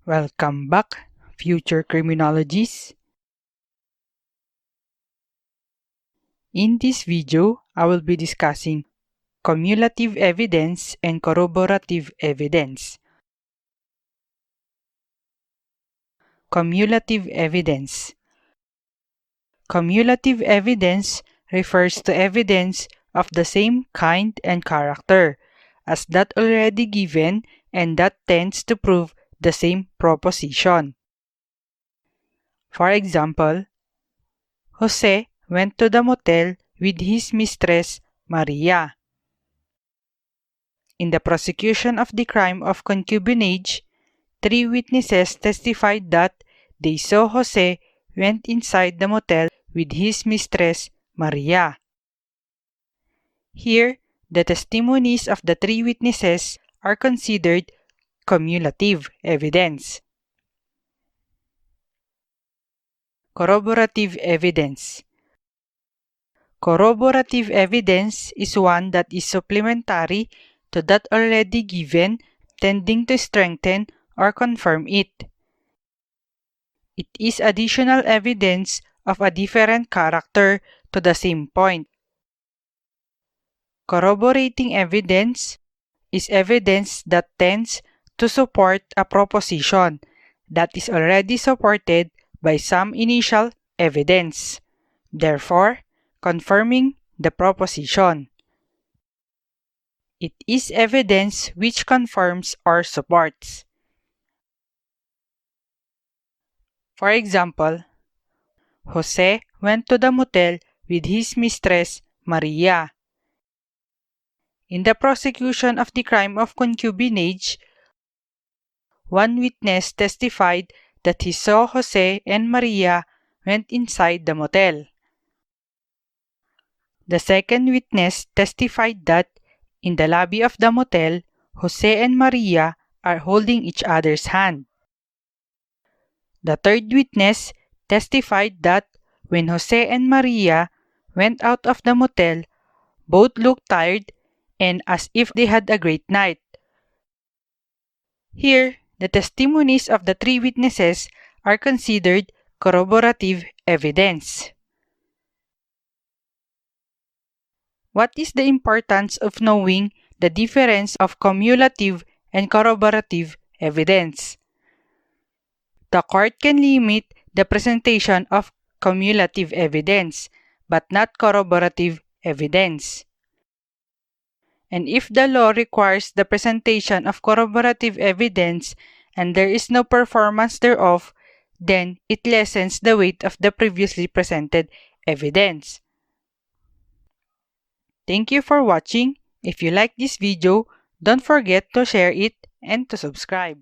Welcome back, future criminologists. In this video, I will be discussing cumulative evidence and corroborative evidence. Cumulative evidence. Cumulative evidence refers to evidence of the same kind and character as that already given and that tends to prove the same proposition. For example, Jose went to the motel with his mistress, Maria. In the prosecution of the crime of concubinage, 3 witnesses testified that they saw Jose went inside the motel with his mistress, Maria. Here, the testimonies of the 3 witnesses are considered cumulative evidence. Corroborative evidence. Corroborative evidence is one that is supplementary to that already given, tending to strengthen or confirm it. It is additional evidence of a different character to the same point. Corroborating evidence is evidence that tends to support a proposition that is already supported by some initial evidence, therefore confirming the proposition. It is evidence which confirms or supports. For example, Jose went to the motel with his mistress, Maria. In the prosecution of the crime of concubinage, 1 witness testified that he saw Jose and Maria went inside the motel. The second witness testified that in the lobby of the motel, Jose and Maria are holding each other's hand. The third witness testified that when Jose and Maria went out of the motel, both looked tired and as if they had a great night. Here, the testimonies of the 3 witnesses are considered corroborative evidence. What is the importance of knowing the difference of cumulative and corroborative evidence? The court can limit the presentation of cumulative evidence, but not corroborative evidence. And if the law requires the presentation of corroborative evidence and there is no performance thereof, then it lessens the weight of the previously presented evidence. Thank you for watching. If you like this video, don't forget to share it and to subscribe.